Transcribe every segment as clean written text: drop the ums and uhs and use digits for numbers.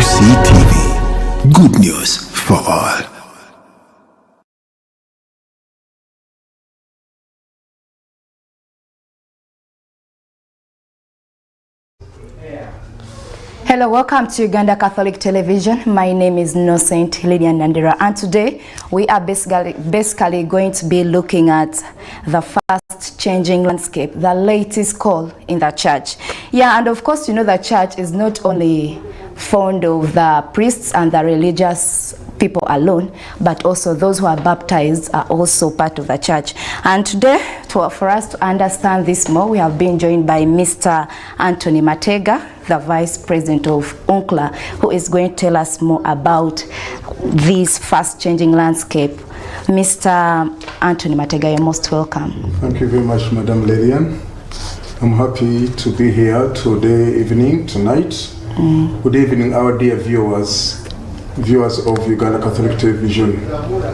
UCCTV. Good news for all. Hello, welcome to Uganda Catholic Television. My name is Innocent Lydia Nandira, and today we are basically going to be looking at the fast changing landscape, the latest call in the church. Yeah, and of course, you know, the church is not only fond of the priests and the religious people alone, but also those who are baptized are also part of the church. And today, for us to understand this more, we have been joined by Mr. Anthony Matega, the Vice President of UNCCLA, who is going to tell us more about this fast-changing landscape. Mr. Anthony Matega, you're most welcome. Thank you very much, Madam Lillian. I'm happy to be here tonight. Good evening, our dear viewers of Uganda Catholic Television.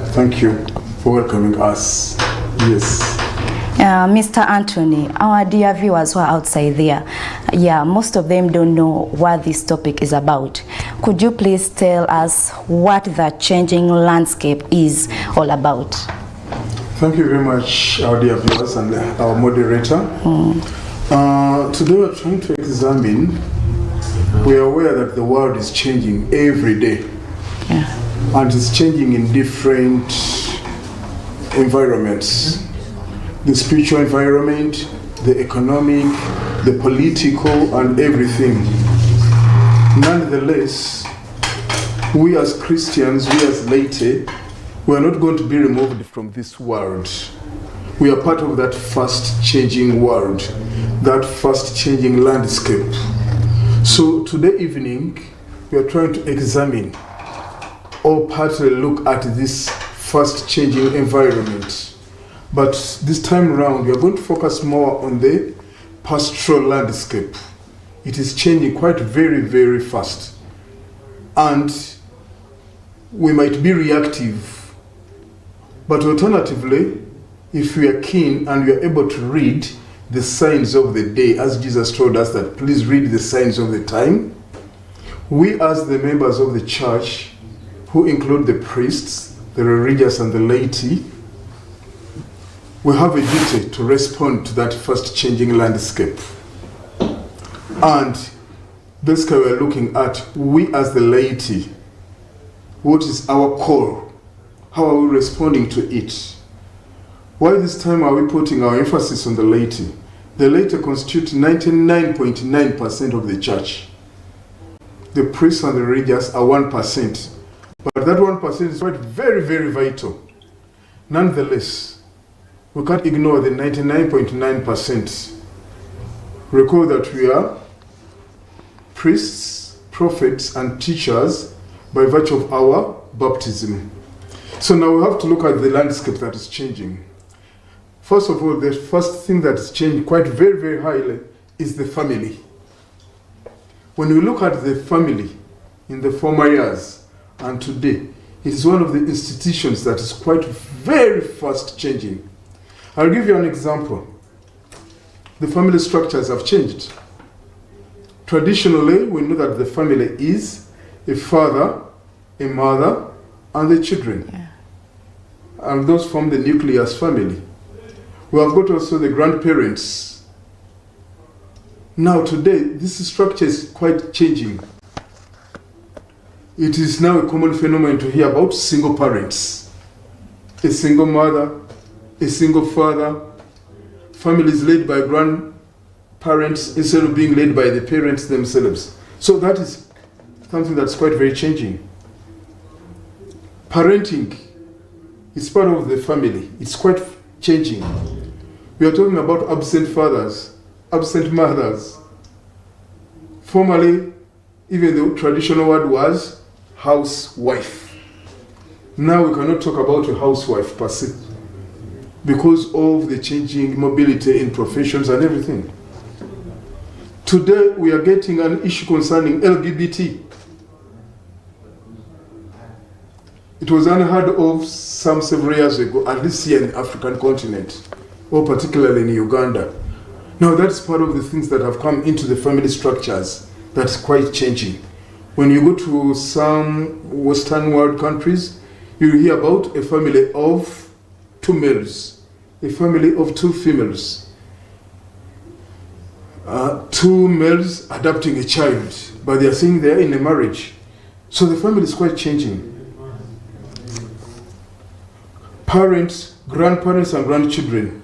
Thank you for welcoming us. Yes. Mr. Anthony, our dear viewers who are outside there, most of them don't know what this topic is about. Could you please tell us what the changing landscape is all about? Thank you very much, our dear viewers and our moderator. Today we're trying to examine. We are aware that the world is changing every day, and it's changing in different environments. The spiritual environment, the economic, the political, and everything. Nonetheless, we as Christians, we as Laity, we are not going to be removed from this world. We are part of that fast-changing world, that fast-changing landscape. So today evening, we are trying to examine or partly look at this fast-changing environment. But this time around, we are going to focus more on the pastoral landscape. It is changing quite very, very fast. And we might be reactive. But alternatively, if we are keen and we are able to read the signs of the day, as Jesus told us that please read the signs of the time, we as the members of the church, who include the priests, the religious and the laity, we have a duty to respond to that fast changing landscape. And basically we're looking at, we as the laity, what is our call? How are we responding to it? Why this time are we putting our emphasis on the laity? The laity constitute 99.9% of the church. The priests and the religious are 1%. But that 1% is quite very, very vital. Nonetheless, we can't ignore the 99.9%. Recall that we are priests, prophets, and teachers by virtue of our baptism. So now we have to look at the landscape that is changing. First of all, the first thing that is changing quite very, very highly is the family. When we look at the family in the former years and today, it is one of the institutions that is quite very fast changing. I'll give you an example. The family structures have changed. Traditionally, we know that the family is a father, a mother, and the children. And those form the nucleus family. We have got also the grandparents. Now today, this structure is quite changing. It is now a common phenomenon to hear about single parents. A single mother, a single father, families led by grandparents instead of being led by the parents themselves. So that is something that's quite very changing. Parenting is part of the family. It's quite changing. We are talking about absent fathers, absent mothers. Formerly, even the traditional word was housewife. Now we cannot talk about a housewife per se, because of the changing mobility in professions and everything. Today we are getting an issue concerning LGBT. It was unheard of some several years ago, at least here in the African continent, or particularly in Uganda. Now that's part of the things that have come into the family structures that's quite changing. When you go to some Western world countries, you hear about a family of 2 males, a family of 2 females, 2 males adopting a child, but they are saying they are in a marriage. So the family is quite changing. Parents, grandparents, and grandchildren.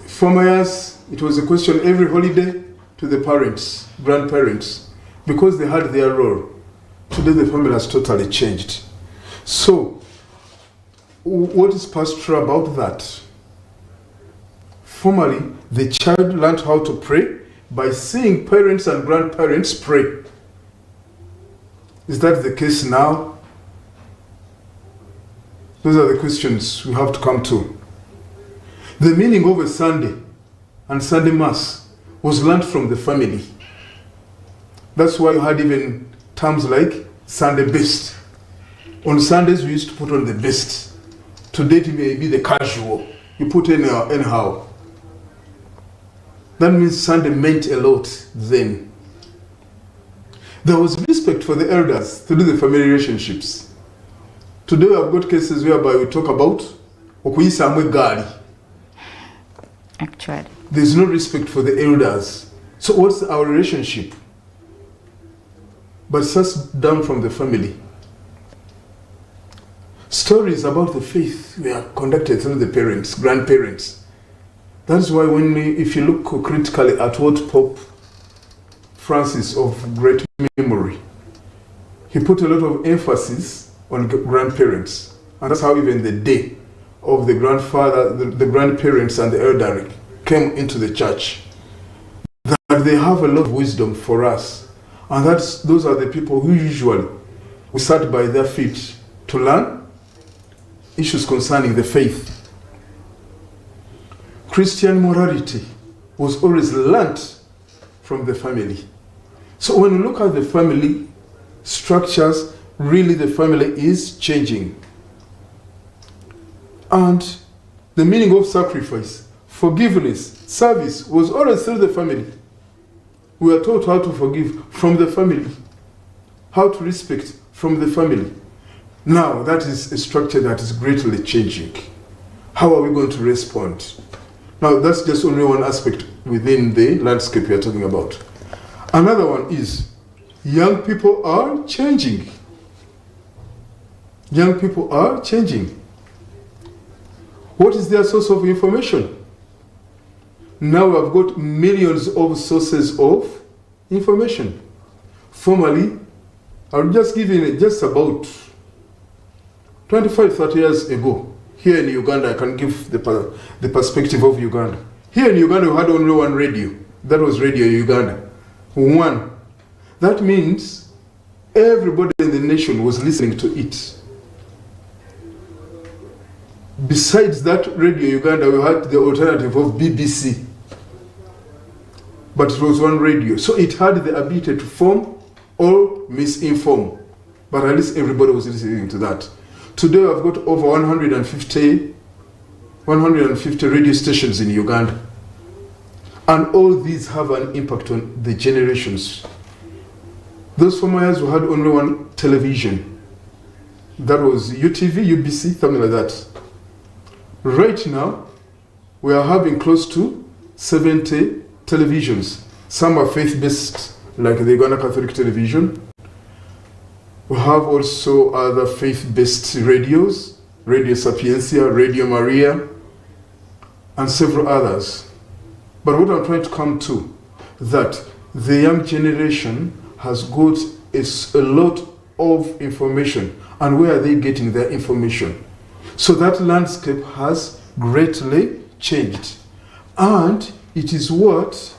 Former years, it was a question every holiday to the parents, grandparents, because they had their role. Today the family has totally changed. So, what is pastoral about that? Formerly, the child learned how to pray by seeing parents and grandparents pray. Is that the case now? Those are the questions we have to come to. The meaning of a Sunday and Sunday Mass was learned from the family. That's why you had even terms like Sunday best. On Sundays we used to put on the best. Today it may be the casual. You put in anyhow. That means Sunday meant a lot then. There was respect for the elders to do the family relationships. Today we have got cases whereby we talk about Okuyisamwe Gali. Actually. There's no respect for the elders. So what's our relationship? But starts down from the family. Stories about the faith were conducted through the parents, grandparents. That's why if you look critically at what Pope Francis of great memory, he put a lot of emphasis on grandparents. And that's how even the day of the grandfather, the grandparents and the elderly came into the church. That they have a lot of wisdom for us. And those are the people who usually we sat by their feet to learn issues concerning the faith. Christian morality was always learnt from the family. So when you look at the family structures, really the family is changing. And the meaning of sacrifice, forgiveness, service was always through the family. We are taught how to forgive from the family, how to respect from the family. Now that is a structure that is greatly changing. How are we going to respond? Now that's just only one aspect within the landscape we are talking about. Another one is young people are changing. Young people are changing. What is their source of information? Now we have got millions of sources of information. Formerly, I'll just give you just about 25, 30 years ago, here in Uganda, I can give the perspective of Uganda. Here in Uganda, we had only one radio. That was Radio Uganda. One. That means everybody in the nation was listening to it. Besides that Radio Uganda, we had the alternative of BBC. But it was one radio. So it had the ability to form or misinform. But at least everybody was listening to that. Today I've got over 150 radio stations in Uganda. And all these have an impact on the generations. Those former years we had only one television. That was UTV, UBC, something like that. Right now, we are having close to 70 televisions. Some are faith-based, like the Uganda Catholic Television. We have also other faith-based radios, Radio Sapiencia, Radio Maria, and several others. But what I'm trying to come to, that the young generation has got a lot of information. And where are they getting their information? So that landscape has greatly changed. And it is what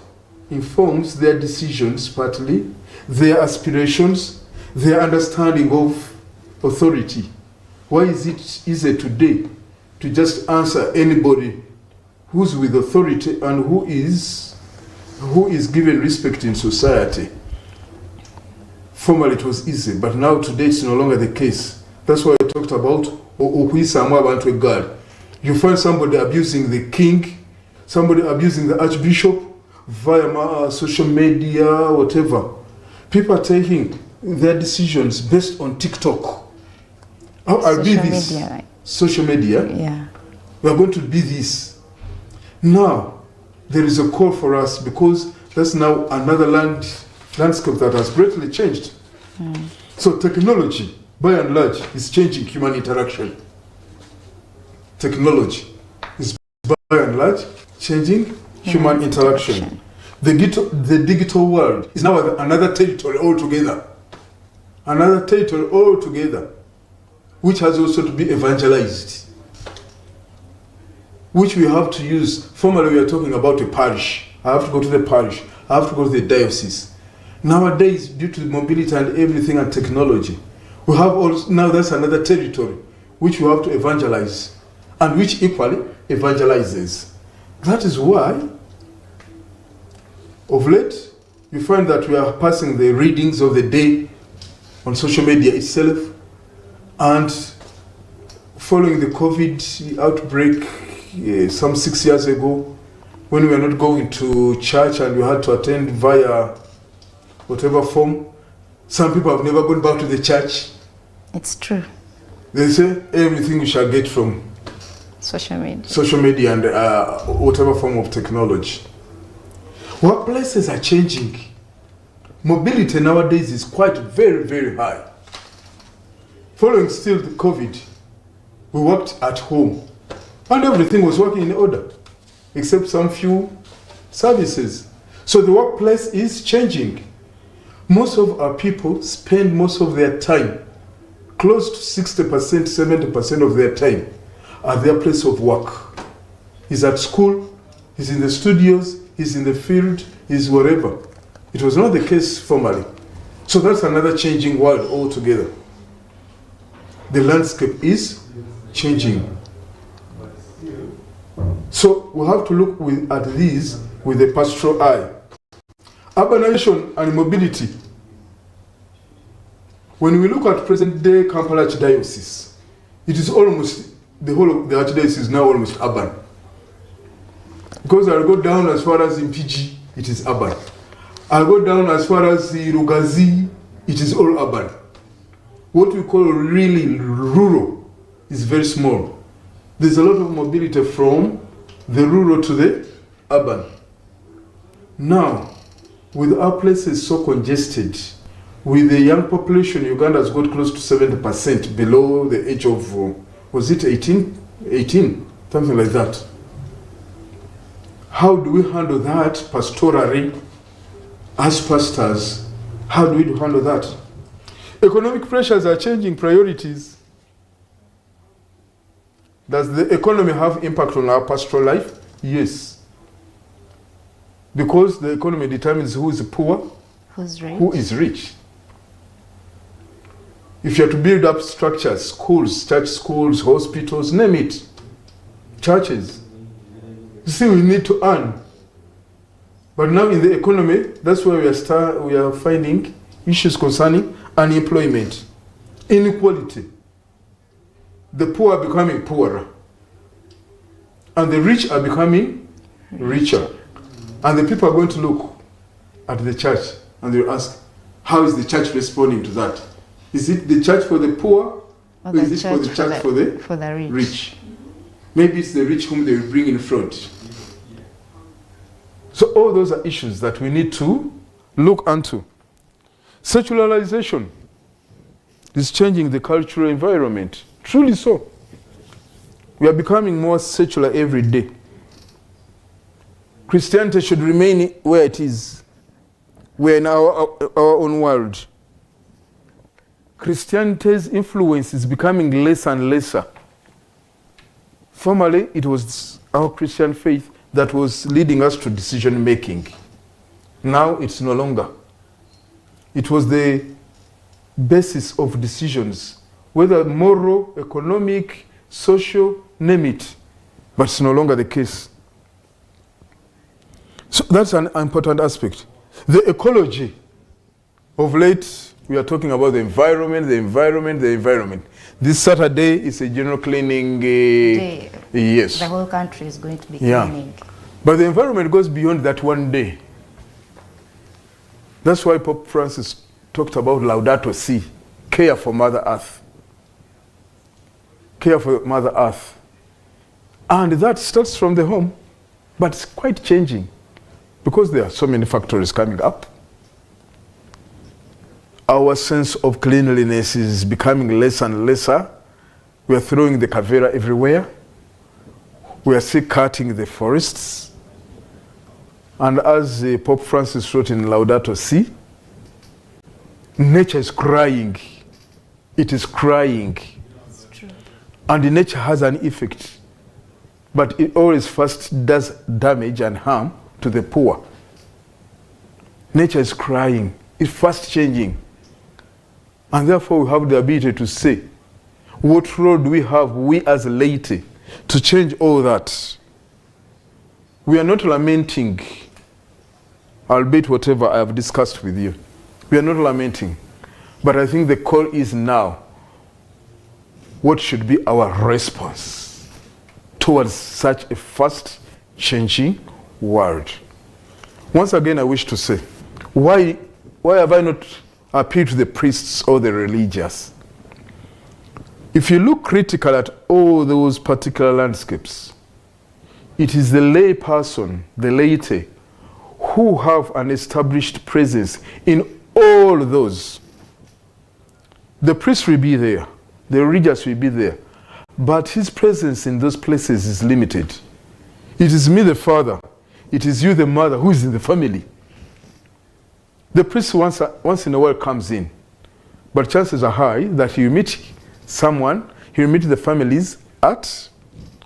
informs their decisions partly, their aspirations, their understanding of authority. Why is it easier today to just answer anybody who's with authority and who is given respect in society? Formerly it was easy, but now today it's no longer the case. That's why I talked about God. You find somebody abusing the king, somebody abusing the archbishop via social media, whatever. People are taking their decisions based on TikTok. I'll be this. Media, right? Social media. Yeah. We are going to be this. Now, there is a call for us because that's now another landscape that has greatly changed. So technology, by and large, is changing human interaction. Technology is by and large changing human interaction. The digital world is now another territory altogether. Another territory altogether, which has also to be evangelized, which we have to use. Formerly, we are talking about a parish. I have to go to the parish. I have to go to the diocese. Nowadays, due to the mobility and everything and technology, we have also, now that's another territory which we have to evangelize, and which equally evangelizes. That is why, of late, you find that we are passing the readings of the day on social media itself, and following the COVID outbreak some 6 years ago, when we were not going to church and we had to attend via whatever form, some people have never gone back to the church. It's true. They say everything we shall get from Social media. Social media and whatever form of technology. Workplaces are changing. Mobility nowadays is quite very high. Following still the COVID, we worked at home and everything was working in order, except some few services. So the workplace is changing. Most of our people spend most of their time, close to 60%, 70% of their time, at their place of work. He's at school, he's in the studios, he's in the field, he's wherever. It was not the case formerly. So that's another changing world altogether. The landscape is changing. So we have to look at these with a pastoral eye. Urbanization and mobility. When we look at present-day Kampala Archdiocese, it is almost, the whole of the Archdiocese is now almost urban. Because I'll go down as far as in PG, it is urban. I'll go down as far as the Rugazi, it is all urban. What we call really rural is very small. There's a lot of mobility from the rural to the urban. Now, with our places so congested, with the young population, Uganda has got close to 70% below the age of, was it 18? 18, something like that. How do we handle that pastorally as pastors? How do we handle that? Economic pressures are changing priorities. Does the economy have impact on our pastoral life? Yes. Because the economy determines who is poor, who is rich. If you are to build up structures, schools, church schools, hospitals, name it, churches, you see, we need to earn. But now in the economy, that's where we are finding issues concerning unemployment, inequality. The poor are becoming poorer, and the rich are becoming richer. And the people are going to look at the church and they'll ask, how is the church responding to that? Is it the church for the poor, or is it for the church for the rich? Maybe it's the rich whom they will bring in front. So all those are issues that we need to look into. Secularization is changing the cultural environment. Truly so. We are becoming more secular every day. Christianity should remain where it is. We're in our own world. Christianity's influence is becoming less and lesser. Formerly, it was our Christian faith that was leading us to decision making. Now it's no longer. It was the basis of decisions, whether moral, economic, social, name it. But it's no longer the case. So that's an important aspect. The ecology. Of late, we are talking about the environment. This Saturday is a general cleaning day. Yes. The whole country is going to be cleaning. But the environment goes beyond that one day. That's why Pope Francis talked about Laudato Si, care for Mother Earth. Care for Mother Earth. And that starts from the home, but it's quite changing because there are so many factories coming up. Our sense of cleanliness is becoming less and lesser. We are throwing the kavera everywhere. We are still cutting the forests. And as Pope Francis wrote in Laudato Si, nature is crying. It is crying. It's true. And nature has an effect. But it always first does damage and harm to the poor. Nature is crying. It's fast changing. And therefore we have the ability to say, what role do we have, we as laity, to change all that? We are not lamenting, albeit whatever I have discussed with you. We are not lamenting. But I think the call is now, what should be our response towards such a fast changing world? Once again, I wish to say, why have I not appealed to the priests or the religious? If you look critical at all those particular landscapes, it is the lay person, the laity, who have an established presence in all those. The priest will be there, the religious will be there, but his presence in those places is limited. It is me, the father, it is you, the mother, who is in the family. The priest once in a while comes in, but chances are high that he will meet someone, he will meet the families at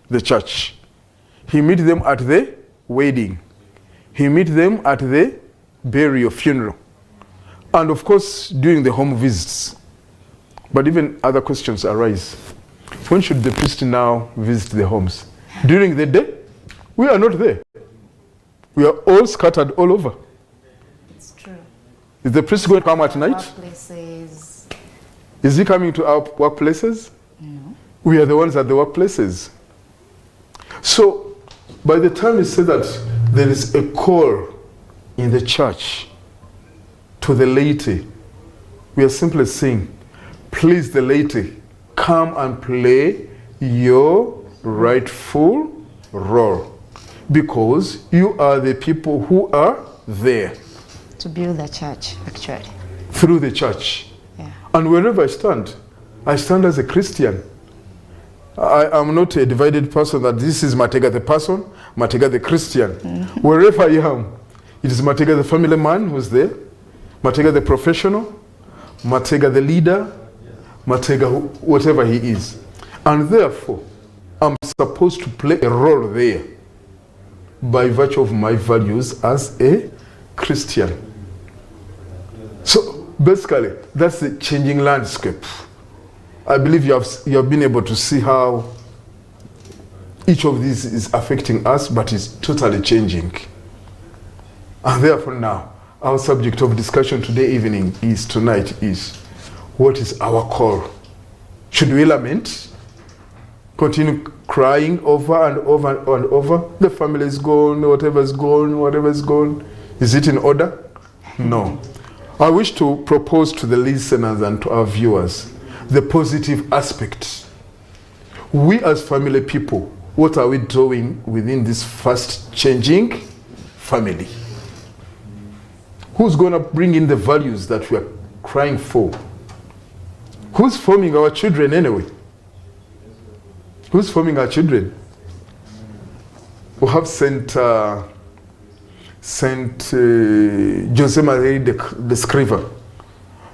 the church. He meet them at the wedding. He meet them at the burial, funeral. And of course, during the home visits. But even other questions arise. When should the priest now visit the homes? During the day? We are not there. We are all scattered all over. It's true. Is the priest going to come at night? Workplaces. Is he coming to our workplaces? No. We are the ones at the workplaces. So, by the time you say that there is a call in the church to the laity, we are simply saying, please, the laity, come and play your rightful role, because you are the people who are there. To build the church, actually. Through the church. Yeah. And wherever I stand as a Christian. I am not a divided person that this is Matega the person, Matega the Christian. Mm-hmm. Wherever I am, it is Matega the family man who's there, Matega the professional, Matega the leader, Matega whatever he is. And therefore, I'm supposed to play a role there by virtue of my values as a Christian. So basically, that's the changing landscape. I believe you have been able to see how each of these is affecting us, but is totally changing. And therefore now, our subject of discussion tonight is, what is our call? Should we lament? Continue crying over and over and over? The family is gone, whatever is gone. Is it in order? No. I wish to propose to the listeners and to our viewers the positive aspect. We as family people, what are we doing within this fast changing family? Who's going to bring in the values that we are crying for? Who's forming our children anyway? Who's forming our children? We have Saint Jose Maria de Escriva,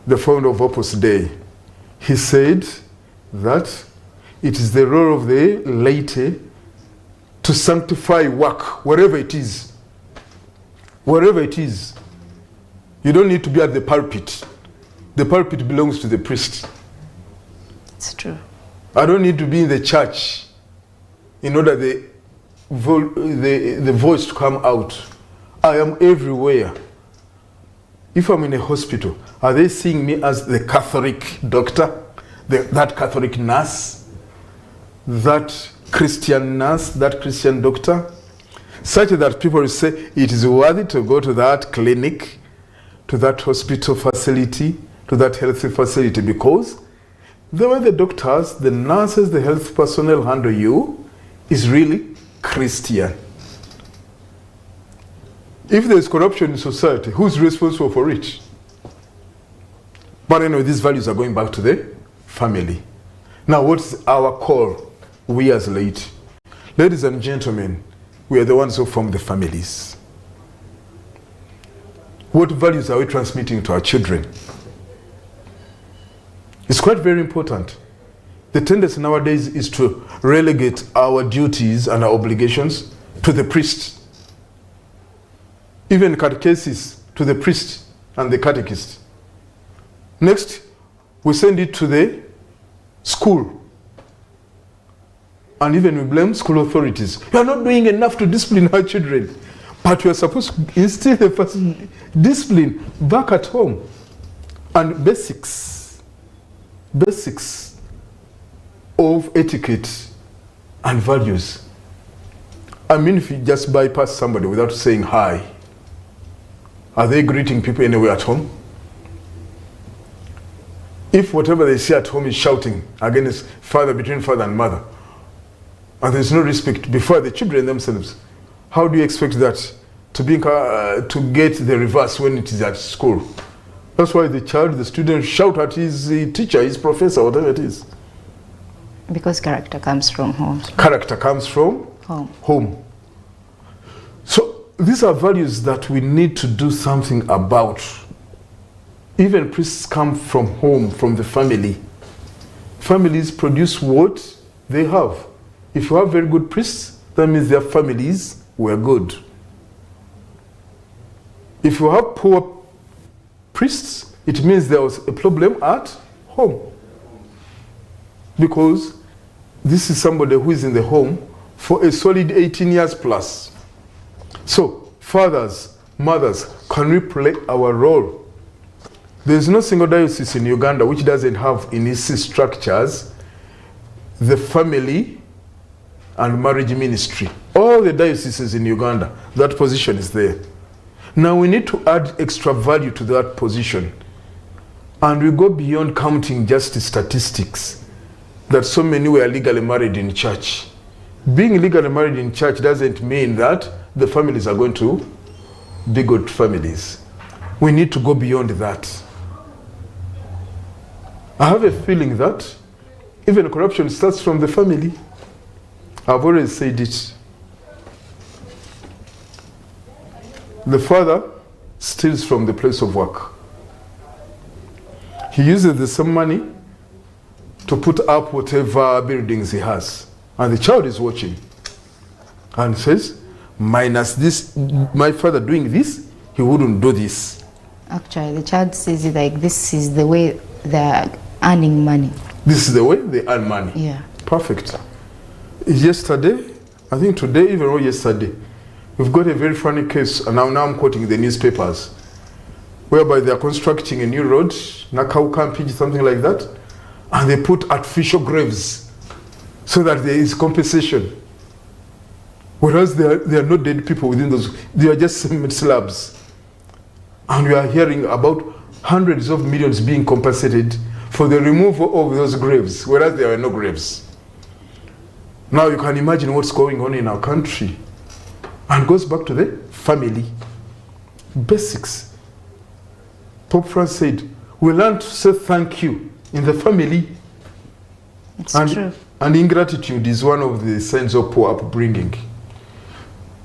the founder of Opus Dei. He said that it is the role of the laity to sanctify work, wherever it is. Wherever it is. You don't need to be at the pulpit. The pulpit belongs to the priest. It's true. I don't need to be in the church in order the voice to come out. I am everywhere. If I'm in a hospital, are they seeing me as the Catholic doctor, that Catholic nurse, that Christian nurse, that Christian doctor? Such that people will say, it is worthy to go to that clinic to that hospital facility, to that healthy facility, because the way the doctors, the nurses, the health personnel handle you is really Christian. If there is corruption in society, who's responsible for it? But anyway, these values are going back to the family. Now, what's our call, we as Laity? Ladies and gentlemen, we are the ones who form the families. What values are we transmitting to our children? It's quite very important. The tendency nowadays is to relegate our duties and our obligations to the priest. Even catechesis to the priest and the catechist. Next, we send it to the school. And even we blame school authorities. You are not doing enough to discipline our children. But we are supposed to instill the first discipline back at home. And basics of etiquette and values. I mean, if you just bypass somebody without saying hi, are they greeting people anywhere at home? If whatever they see at home is shouting against father, between father and mother, and there's no respect before the children themselves, how do you expect that to get the reverse when it is at school? That's why the child, the student, shout at his teacher, his professor, whatever it is. Because character comes from home. Character comes from home. So these are values that we need to do something about. Even priests come from home, from the family. Families produce what they have. If you have very good priests, that means their families were good. If you have poor priests, it means there was a problem at home. Because this is somebody who is in the home for a solid 18 years plus. So, fathers, mothers, can we play our role? There is no single diocese in Uganda which doesn't have in its structures the family and marriage ministry. All the dioceses in Uganda, that position is there. Now we need to add extra value to that position. And we go beyond counting just statistics that so many were legally married in church. Being legally married in church doesn't mean that the families are going to be good families. We need to go beyond that. I have a feeling that even corruption starts from the family. I've already said it. The father steals from the place of work. He uses the same money to put up whatever buildings he has. And the child is watching. And says, minus this, my father doing this, he wouldn't do this. Actually, the child says it like, this is the way they're earning money. This is the way they earn money. Yeah. Perfect. Yesterday, I think today, even or yesterday, we've got a very funny case, and now I'm quoting the newspapers, whereby they are constructing a new road, Nakau Campage, something like that, and they put artificial graves so that there is compensation. Whereas there are no dead people within those, they are just cement slabs. And we are hearing about hundreds of millions being compensated for the removal of those graves, whereas there are no graves. Now you can imagine what's going on in our country. And it goes back to the family. Basics. Pope Francis said, we learn to say thank you in the family. It's true. And ingratitude is one of the signs of poor upbringing.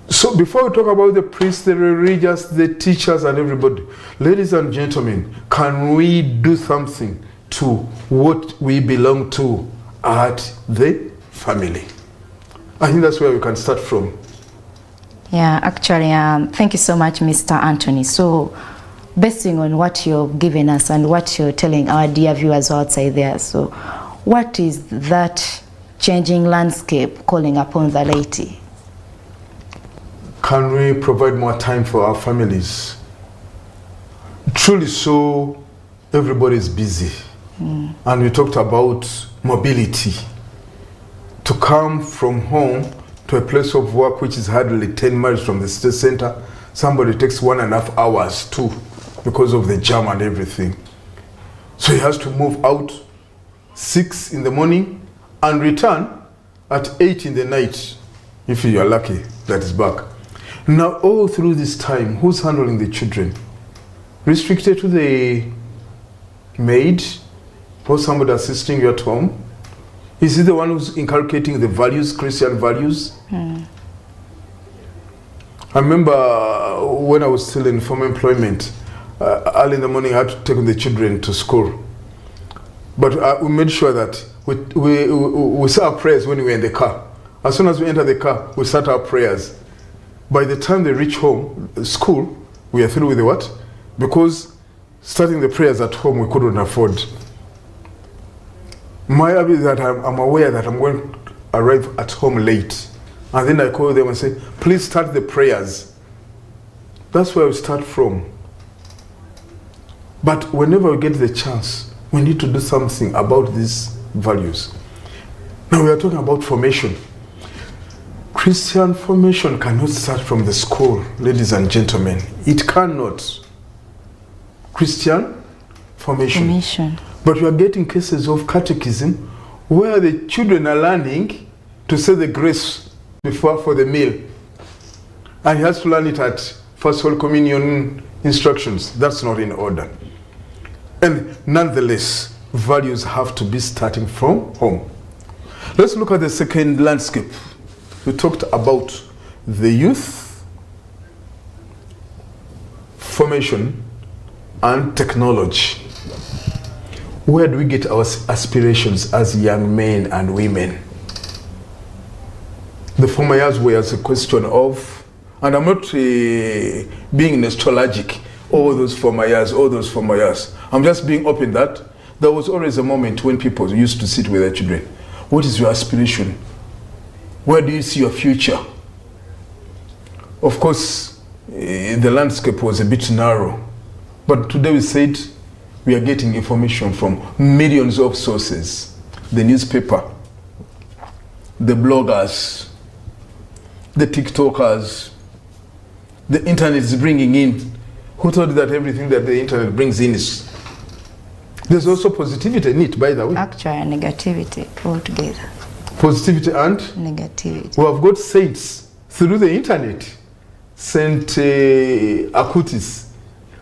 So before we talk about the priests, the religious, the teachers and everybody, ladies and gentlemen, can we do something to what we belong to at the family? I think that's where we can start from. Yeah, actually, thank you so much, Mr. Anthony. So, basing on what you've given us and what you're telling our dear viewers outside there, so what is that changing landscape calling upon the laity? Can we provide more time for our families? Truly so, everybody is busy. And we talked about mobility. To come from home to a place of work which is hardly 10 miles from the city center, somebody takes 1.5 hours to because of the jam and everything. So he has to move out 6 in the morning and return at 8 in the night, if you are lucky, that is back. Now, all through this time, who's handling the children? Restricted to the maid or somebody assisting you at home? Is he the one who's inculcating the values, Christian values? I remember when I was still in formal employment, early in the morning I had to take the children to school. But we made sure that we say our prayers when we were in the car. As soon as we enter the car, we start our prayers. By the time they reach home, school, we are through with the what? Because starting the prayers at home, we couldn't afford. My habit is that I'm aware that I'm going to arrive at home late. And then I call them and say, please start the prayers. That's where we start from. But whenever we get the chance, we need to do something about these values. Now we are talking about formation. Christian formation cannot start from the school, ladies and gentlemen. It cannot. Christian formation. But we are getting cases of catechism where the children are learning to say the grace for the meal. And he has to learn it at First Holy Communion instructions. That's not in order. And nonetheless, values have to be starting from home. Let's look at the second landscape. We talked about the youth, formation, and technology. Where do we get our aspirations as young men and women? The former years were as a question of, and I'm not being nostalgic, all those former years. I'm just being open that there was always a moment when people used to sit with their children. What is your aspiration? Where do you see your future? Of course, the landscape was a bit narrow, but today we said we are getting information from millions of sources. The newspaper, the bloggers, the TikTokers, the internet is bringing in. Who told you that everything that the internet brings in is... There's also positivity in it, by the way. Actually, negativity altogether. Positivity and? Negativity. We have got saints through the internet. Saint Acutis,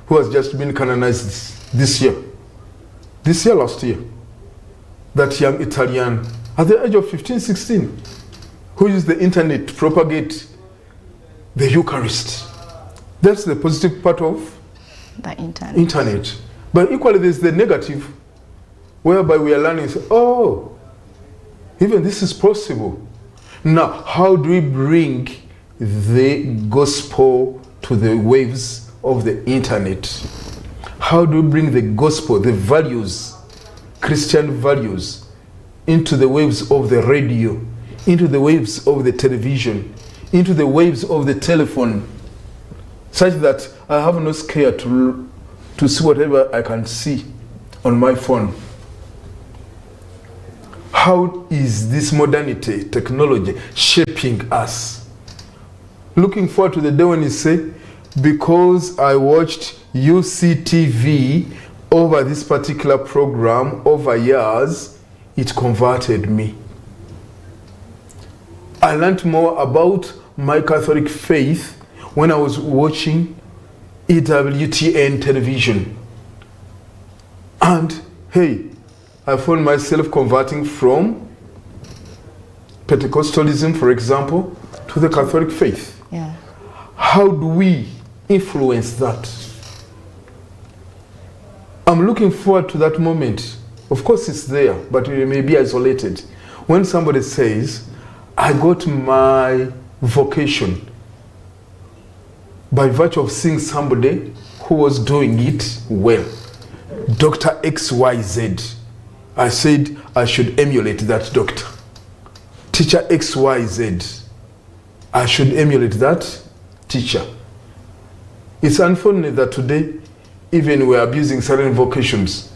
who has just been canonized this year. Last year. That young Italian, at the age of 15, 16, who used the internet to propagate the Eucharist. That's the positive part of the internet. But equally, there's the negative, whereby we are learning, oh, even this is possible. Now, how do we bring the gospel to the waves of the internet? How do we bring the gospel, the values, Christian values, into the waves of the radio, into the waves of the television, into the waves of the telephone, such that I have no scare to see whatever I can see on my phone? How is this modernity, technology, shaping us? Looking forward to the day when you say, because I watched UCTV over this particular program over years, it converted me. I learned more about my Catholic faith when I was watching EWTN television. And hey, I found myself converting from Pentecostalism, for example, to the Catholic faith. Yeah. How do we influence that? I'm looking forward to that moment. Of course it's there, but it may be isolated. When somebody says, I got my vocation by virtue of seeing somebody who was doing it well. Dr. XYZ. I said I should emulate that doctor. Teacher XYZ. I should emulate that teacher. It's unfortunate that today, even we're abusing certain vocations.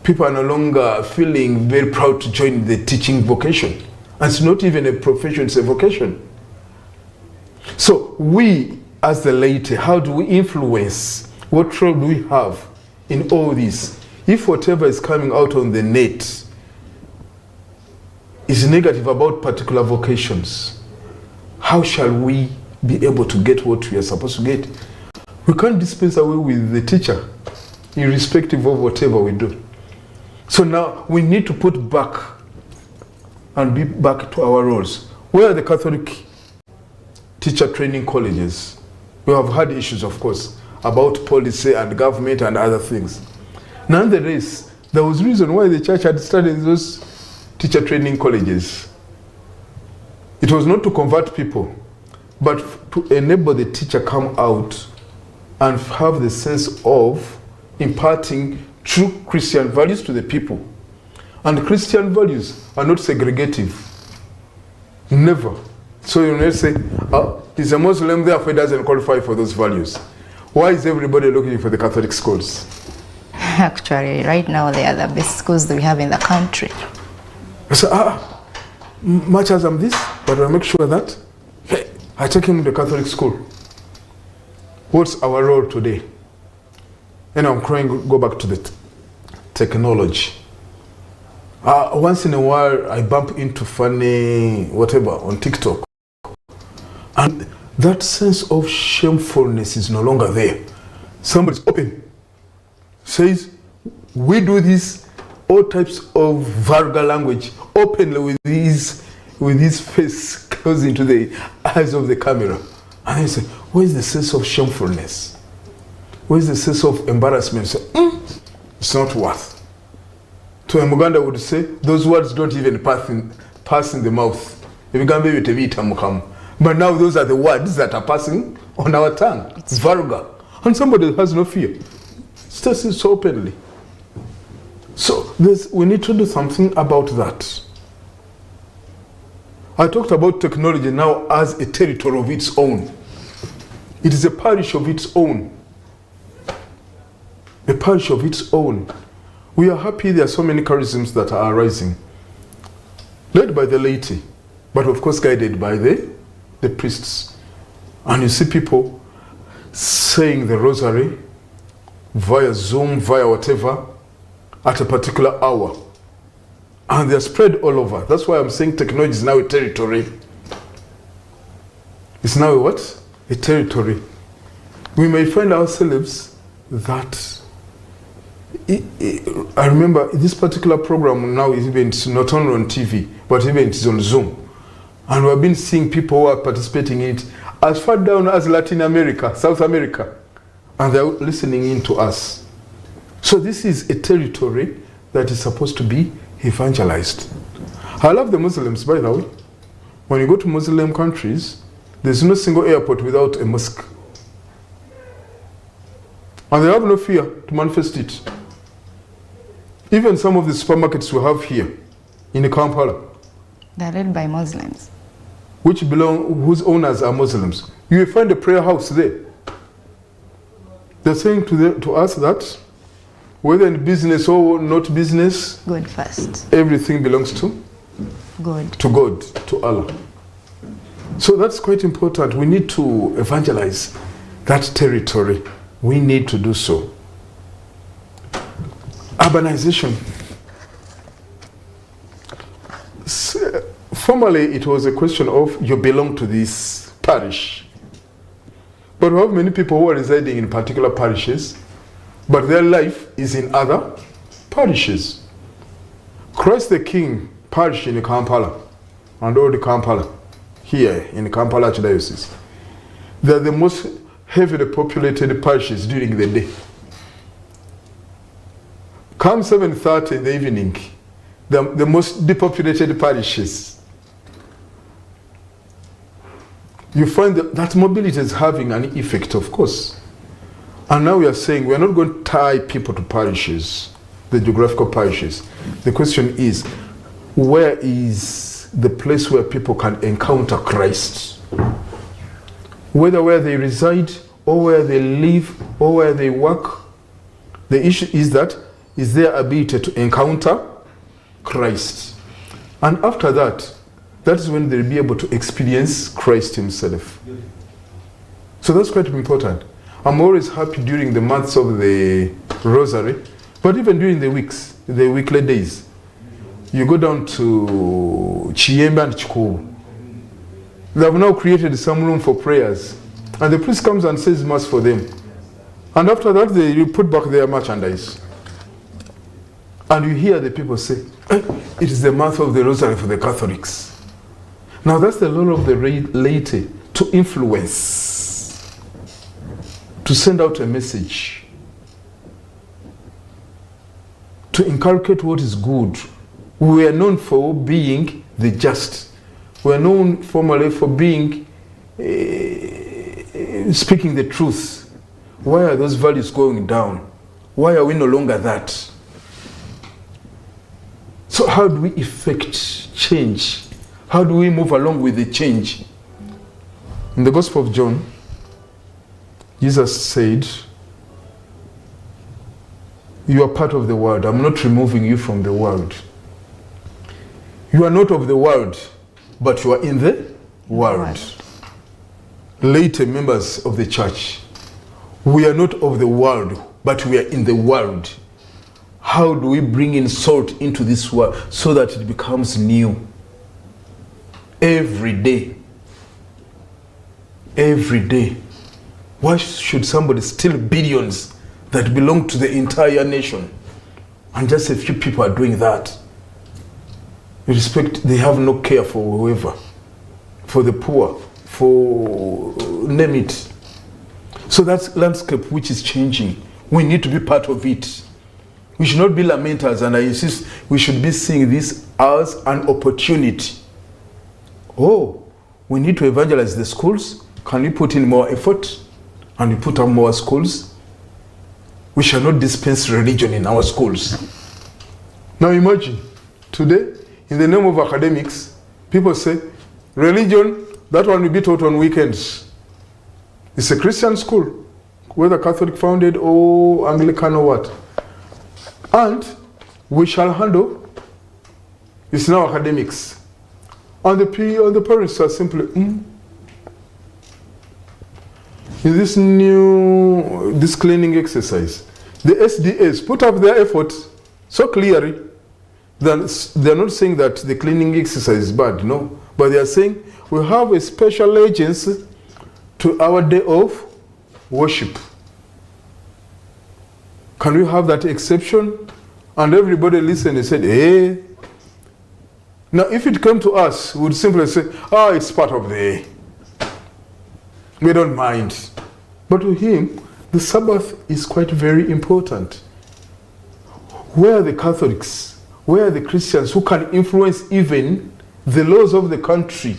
People are no longer feeling very proud to join the teaching vocation. And it's not even a profession, it's a vocation. So we, as the laity, how do we influence What role do we have in all this? If whatever is coming out on the net is negative about particular vocations, how shall we be able to get what we are supposed to get? We can't dispense away with the teacher, irrespective of whatever we do. So now we need to put back and be back to our roles. Where are the Catholic teacher training colleges? We have had issues, of course, about policy and government and other things. Nonetheless, there was reason why the church had started those teacher training colleges. It was not to convert people, but to enable the teacher come out and have the sense of imparting true Christian values to the people. And Christian values are not segregative. Never. So you may say, he's a Muslim, therefore he doesn't qualify for those values. Why is everybody looking for the Catholic schools? Actually, right now they are the best schools that we have in the country. So, much as I'm this, but I make sure that, hey, I take him to the Catholic school. What's our role today? And I'm trying to go back to the technology. Once in a while, I bump into funny whatever on TikTok. And that sense of shamefulness is no longer there. Somebody's open, says, we do this, all types of vulgar language, openly with his face close into the eyes of the camera. And they say, where's the sense of shamefulness? Where's the sense of embarrassment? Say, it's not worth. To a Muganda would say, those words don't even pass in the mouth. But now those are the words that are passing on our tongue. It's vulgar. And somebody has no fear. Says it so openly. So we need to do something about that. I talked about technology now as a territory of its own. It is a parish of its own. A parish of its own. We are happy there are so many charisms that are arising. Led by the laity, but of course guided by the priests. And you see people saying the rosary via Zoom, via whatever, at a particular hour. And they're spread all over. That's why I'm saying technology is now a territory. It's now a what? A territory. We may find ourselves that I remember this particular program now is even not only on TV, but even it's on Zoom. And we've been seeing people who are participating in it as far down as Latin America, South America. And they're listening in to us. So this is a territory that is supposed to be evangelized. I love the Muslims, by the way. When you go to Muslim countries, there's no single airport without a mosque. And they have no fear to manifest it. Even some of the supermarkets we have here in Kampala, They're led by Muslims. whose owners are Muslims. You will find a prayer house there. They're saying to us that whether in business or not business, God first. everything belongs to God. To Allah. So that's quite important. We need to evangelize that territory. We need to do so. Urbanization. Formerly, it was a question of you belong to this parish. But we have many people who are residing in particular parishes, but their life is in other parishes. Christ the King parish in Kampala, and all the Kampala, here in Kampala Archdiocese, they are the most heavily populated parishes during the day. Come 7:30 in the evening, the most depopulated parishes. You find that mobility is having an effect, of course. And now we are saying we are not going to tie people to parishes, the geographical parishes. The question is, where is the place where people can encounter Christ? Whether where they reside, or where they live, or where they work, the issue is that is their ability to encounter Christ. And after that, that is when they'll be able to experience Christ himself. So that's quite important. I'm always happy during the months of the Rosary, but even during the weeks, the weekly days. You go down to Chiemba and Chikubu. They have now created some room for prayers. And the priest comes and says mass for them. And after that, they put back their merchandise. And you hear the people say, it is the month of the Rosary for the Catholics. Now that's the role of the laity, to influence, to send out a message, to inculcate what is good. We are known for being the just. We are known formally for being, speaking the truth. Why are those values going down? Why are we no longer that? So how do we effect change? How do we move along with the change? In the Gospel of John, Jesus said, you are part of the world. I'm not removing you from the world. You are not of the world, but you are in the world. Later members of the church, we are not of the world, but we are in the world. How do we bring in salt into this world so that it becomes new? Every day. Every day. Why should somebody steal billions that belong to the entire nation? And just a few people are doing that. They have no care for whoever, for the poor, for name it. So that's landscape which is changing. We need to be part of it. We should not be lamenters, and I insist we should be seeing this as an opportunity. Oh, we need to evangelize the schools. Can we put in more effort and we put up more schools? We shall not dispense religion in our schools. Now imagine, today, in the name of academics, people say, religion, that one will be taught on weekends. It's a Christian school, whether Catholic founded or Anglican or what. And we shall handle, it's now academics. And the parents are simply, in this cleaning exercise, the SDAs put up their effort so clearly that they're not saying that the cleaning exercise is bad, no. But they are saying we have a special agency to our day of worship. Can we have that exception? And everybody listened and said, hey. Now, if it came to us, we would simply say, it's part of the, we don't mind. But to him, the Sabbath is quite very important. Where are the Catholics? Where are the Christians who can influence even the laws of the country?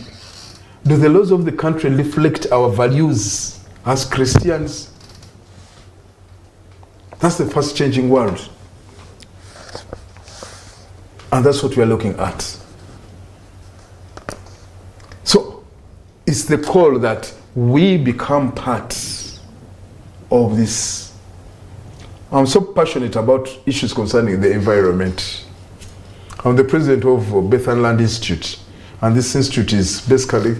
Do the laws of the country reflect our values as Christians? That's the fast changing world. And that's what we are looking at. So, it's the call that we become part of this. I'm so passionate about issues concerning the environment. I'm the president of Bethany Land Institute, and this institute is basically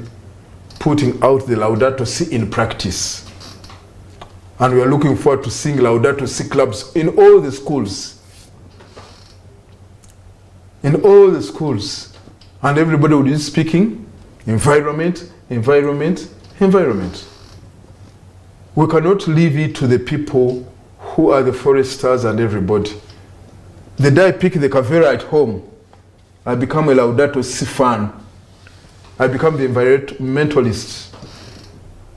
putting out the Laudato Si in practice. And we are looking forward to seeing Laudato Si clubs in all the schools. In all the schools. And everybody will be speaking environment, environment, environment. We cannot leave it to the people who are the foresters and everybody. The day I pick the Kavera at home, I become a Laudato Si fan. I become the environmentalist.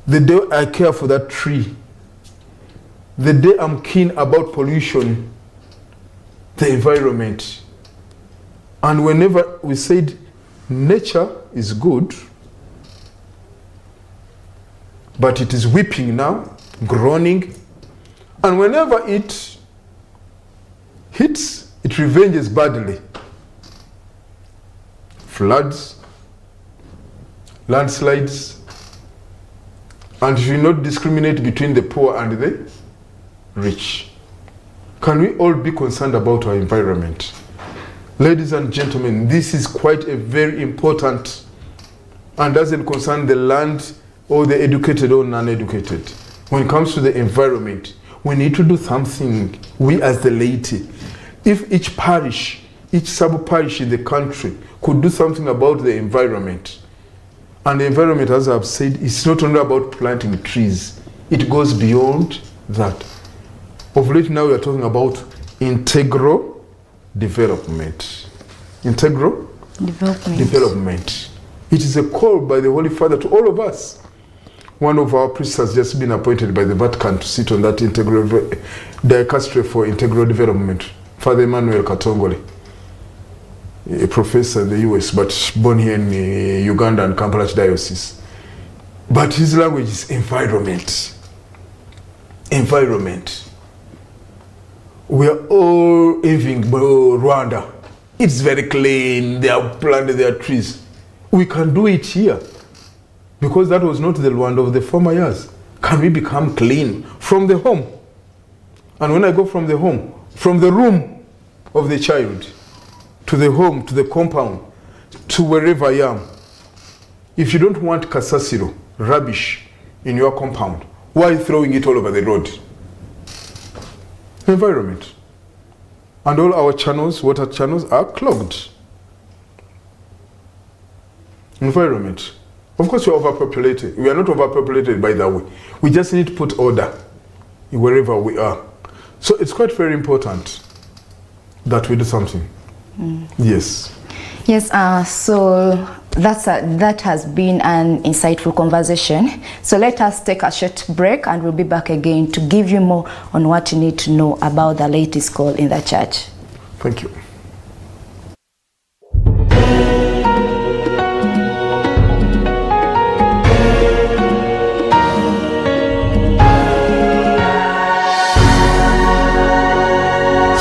The day I care for that tree, the day I'm keen about pollution, the environment. And whenever we said nature is good, but it is weeping now, groaning, and whenever it hits, it revenges badly. Floods, landslides, and should not discriminate between the poor and the rich. Can we all be concerned about our environment? Ladies and gentlemen, this is quite a very important and doesn't concern the land or the educated or non-educated. When it comes to the environment, we need to do something, we as the laity. If each parish, each sub-parish in the country could do something about the environment, and the environment, as I've said, is not only about planting trees, it goes beyond that. Of late now we are talking about integral development. Integral development. It is a call by the Holy Father to all of us. One of our priests has just been appointed by the Vatican to sit on that integral dicastery for integral development. Father Emmanuel Katongole, a professor in the US, but born here in Uganda and Kampala Diocese. But his language is environment. Environment. We are all envying Rwanda. It's very clean, they have planted their trees. We can do it here. Because that was not the Rwanda of the former years. Can we become clean from the home? And when I go from the home, from the room of the child, to the home, to the compound, to wherever I am, if you don't want kasasiro, rubbish, in your compound, why are you throwing it all over the road? Environment. And all our channels, water channels, are clogged. Environment. Of course, we are overpopulated. We are not overpopulated, by that way. We just need to put order wherever we are. So it's quite very important that we do something. Yes. Yes, so that has been an insightful conversation. So let us take a short break and we'll be back again to give you more on what you need to know about the latest call in the church. Thank you.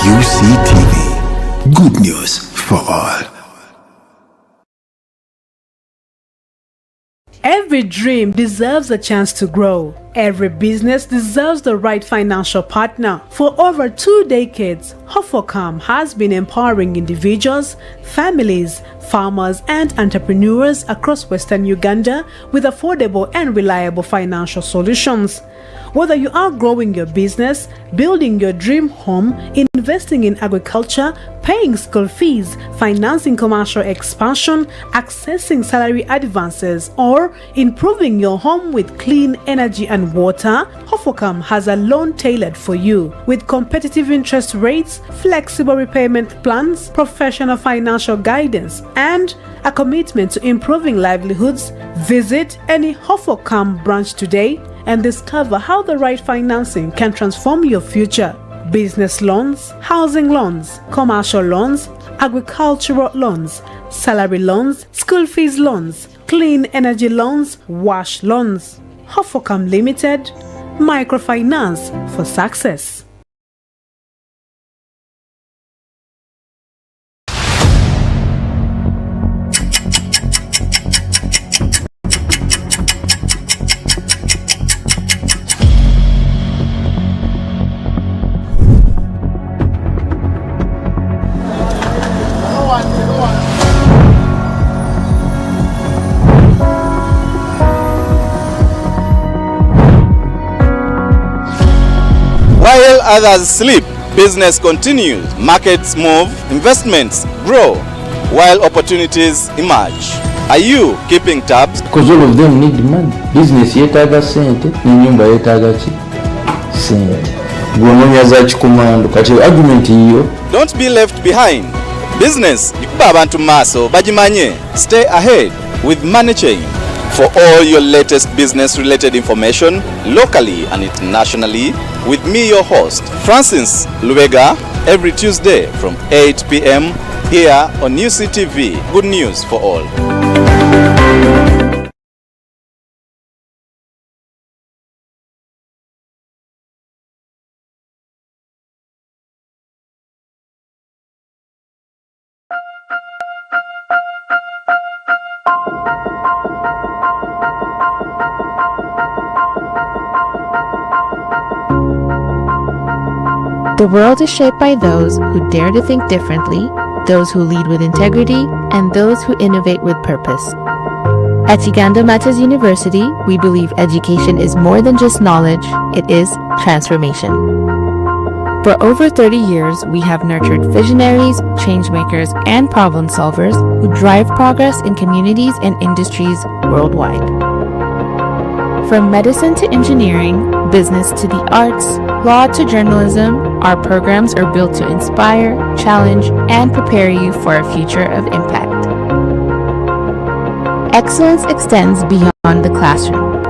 UCTV. Good news for all. Every dream deserves a chance to grow. Every business deserves the right financial partner. For over 2 decades, Hofocam has been empowering individuals, families, farmers, and entrepreneurs across Western Uganda with affordable and reliable financial solutions. Whether you are growing your business, building your dream home, investing in agriculture, paying school fees, financing commercial expansion, accessing salary advances, or improving your home with clean energy and water, Hofocam has a loan tailored for you. With competitive interest rates, flexible repayment plans, professional financial guidance, and a commitment to improving livelihoods, visit any Hofocam branch today and discover how the right financing can transform your future. Business loans, housing loans, commercial loans, agricultural loans, salary loans, school fees loans, clean energy loans, wash loans. Hofocam Limited, microfinance for success. While others sleep, business continues, markets move, investments grow, while opportunities emerge. Are you keeping tabs? Because all of them need money. Business yetaaga sente, n'ennyumba yetaaga ki? Sente. Gw'onoonya za kikomando. Kati argument iyo. Don't be left behind. Business ikuba abantu maaso bagimanye. Stay ahead with Money Chain. For all your latest business-related information, locally and internationally, with me, your host, Francis Lubega, every Tuesday from 8 p.m. here on UCTV. Good news for all. The world is shaped by those who dare to think differently, those who lead with integrity, and those who innovate with purpose. At Uganda Matters University, we believe education is more than just knowledge, it is transformation. For over 30 years, we have nurtured visionaries, changemakers, and problem solvers who drive progress in communities and industries worldwide. From medicine to engineering, business to the arts, law to journalism, our programs are built to inspire, challenge, and prepare you for a future of impact. Excellence extends beyond the classroom.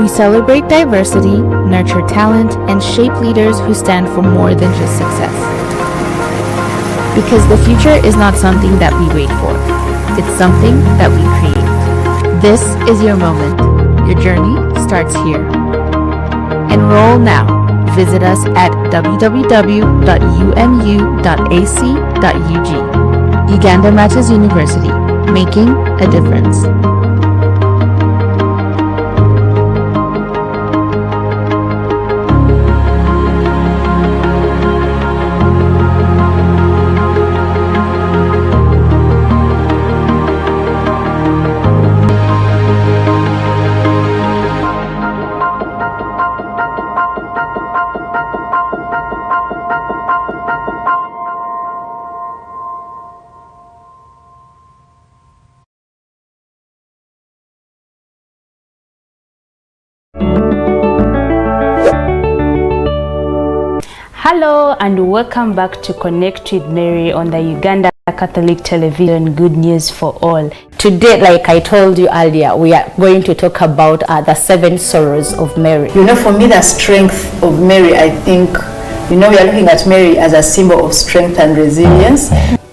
We celebrate diversity, nurture talent, and shape leaders who stand for more than just success. Because the future is not something that we wait for, it's something that we create. This is your moment. Your journey starts here. Enroll now. Visit us at www.umu.ac.ug. Uganda Matters University, making a difference. Hello and welcome back to Connect with Mary on the Uganda Catholic Television, Good News for All. Today, like I told you earlier, we are going to talk about the 7 sorrows of Mary. You know, for me, the strength of Mary, I think, you know, we are looking at Mary as a symbol of strength and resilience.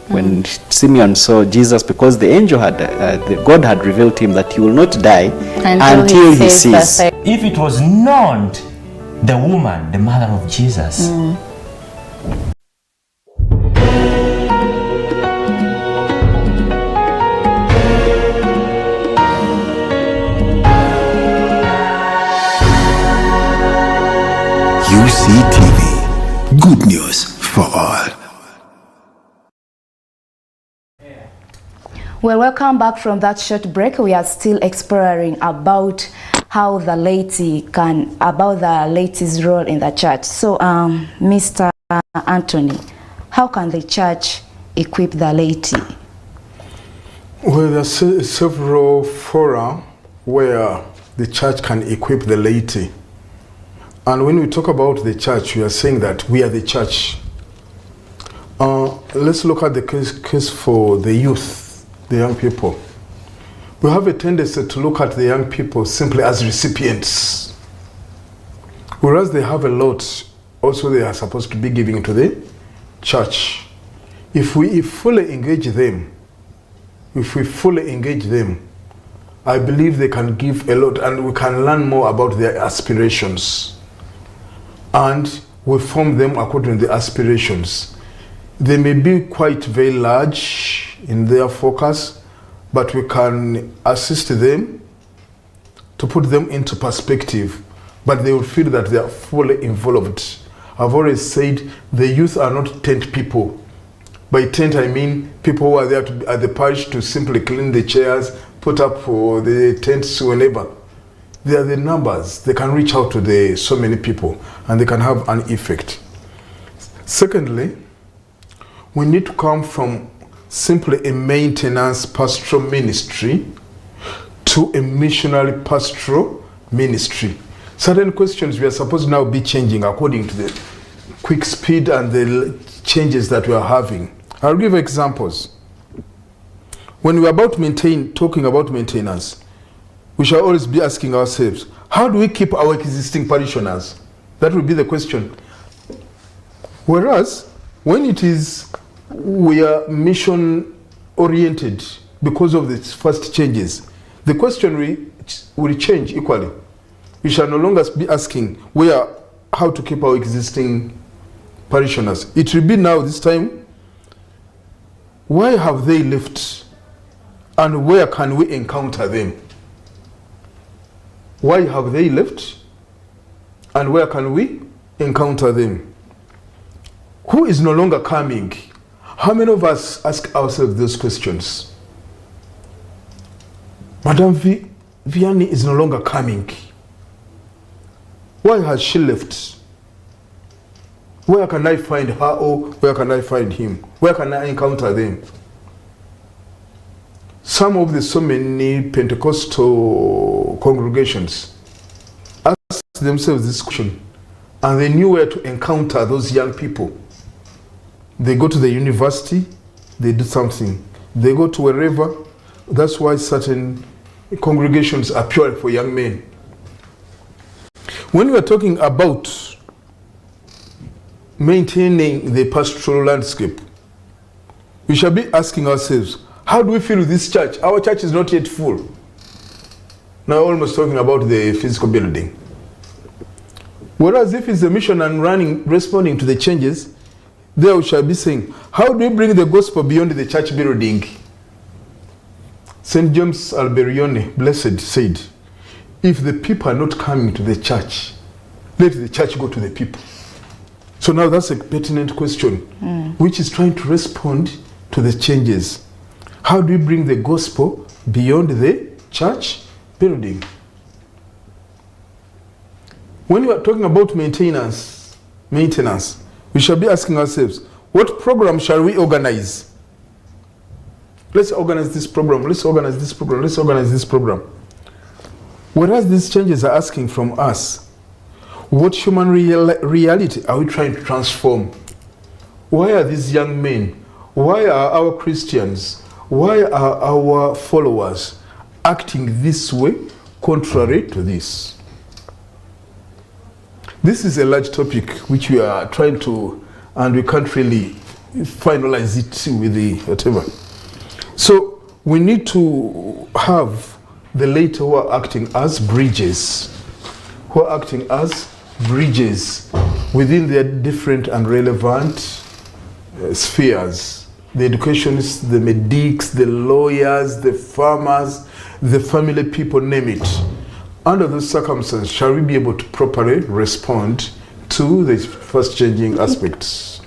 When Simeon saw Jesus, because the angel had, God had revealed to him that he will not die until he sees. If it was not the woman, the mother of Jesus. UCTV, good news for all. Well, welcome back from that short break. We are still exploring about how the laity about the laity's role in the church. So, Mr. Anthony, how can the church equip the laity? Well, there are several fora where the church can equip the laity. And when we talk about the church, we are saying that we are the church. Let's look at the case for the youth, the young people. We have a tendency to look at the young people simply as recipients. Whereas they have a lot, also they are supposed to be giving to the church. If we fully engage them, I believe they can give a lot and we can learn more about their aspirations. And we form them according to the aspirations. They may be quite very large in their focus, but we can assist them to put them into perspective, but they will feel that they are fully involved. I've always said the youth are not tent people. By tent, I mean people who are there at the parish to simply clean the chairs, put up for the tents whenever. They are the numbers. They can reach out to so many people and they can have an effect. Secondly, we need to come from simply a maintenance pastoral ministry to a missionary pastoral ministry. Certain questions we are supposed to now be changing according to the quick speed and the changes that we are having. I'll give examples. When we're talking about maintenance, we shall always be asking ourselves, how do we keep our existing parishioners? That would be the question. Whereas, when it is we are mission oriented because of the first changes, the question will change equally. We shall no longer be asking how to keep our existing parishioners. It will be now this time, why have they left and where can we encounter them? Why have they left and where can we encounter them? Who is no longer coming? How many of us ask ourselves those questions? Madame Vianney is no longer coming. Why has she left? Where can I find her, or where can I find him? Where can I encounter them? Some of the so many Pentecostal congregations asked themselves this question, and they knew where to encounter those young people. They go to the university, they do something. They go to wherever. That's why certain congregations are pure for young men. When we are talking about maintaining the pastoral landscape, we shall be asking ourselves, how do we feel with this church? Our church is not yet full. Now almost talking about the physical building. Whereas if it's the mission and responding to the changes, there we shall be saying, how do we bring the gospel beyond the church building? St. James Alberione, blessed, said, if the people are not coming to the church, let the church go to the people. So now that's a pertinent question, which is trying to respond to the changes. How do we bring the gospel beyond the church building? When we are talking about maintenance, we shall be asking ourselves, what program shall we organize? Let's organize this program, let's organize this program, let's organize this program. Whereas these changes are asking from us, what human reality are we trying to transform? Why are these young men, why are our Christians, why are our followers acting this way, contrary to this? This is a large topic which we are trying to, and we can't really finalize it with the whatever. So we need to have the laity who are acting as bridges, within their different and relevant spheres. The educationists, the medics, the lawyers, the farmers, the family people, name it. Under those circumstances, shall we be able to properly respond to the first changing aspects?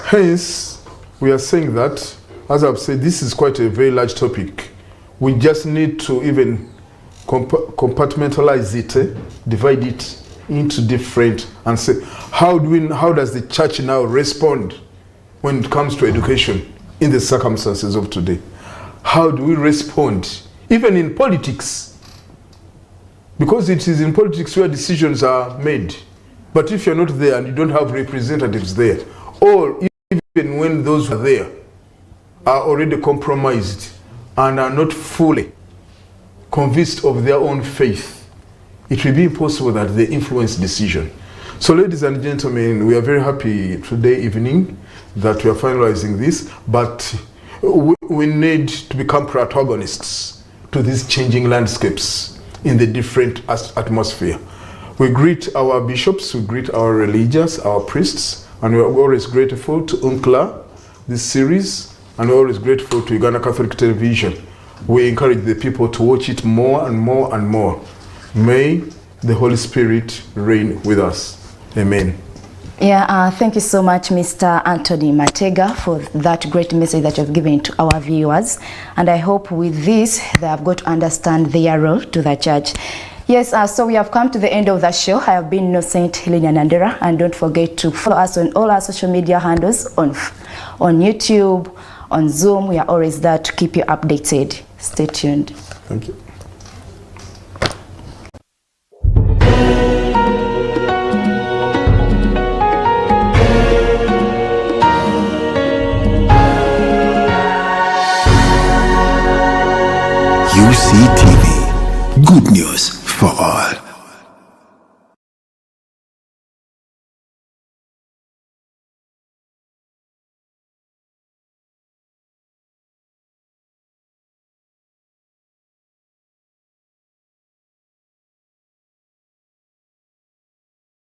Hence, we are saying that, as I've said, this is quite a very large topic. We just need to even compartmentalize it, divide it into different, and say, how does the church now respond when it comes to education in the circumstances of today? How do we respond, even in politics? Because it is in politics where decisions are made. But if you're not there and you don't have representatives there, or even when those who are there are already compromised and are not fully convinced of their own faith, it will be impossible that they influence decision. So ladies and gentlemen, we are very happy today evening that we are finalizing this, but we need to become protagonists to these changing landscapes in the different atmosphere. We greet our bishops, we greet our religious, our priests, and we are always grateful to UNCCLA, this series, and we're always grateful to Uganda Catholic Television. We encourage the people to watch it more and more and more. May the Holy Spirit reign with us. Amen. Yeah, thank you so much, Mr. Anthony Matega, for that great message that you've given to our viewers. And I hope with this, they have got to understand their role to the church. Yes, so we have come to the end of the show. I have been Innocent Helena Nandera, and don't forget to follow us on all our social media handles, on YouTube, on Zoom. We are always there to keep you updated. Stay tuned. Thank you. UCTV, good news for all.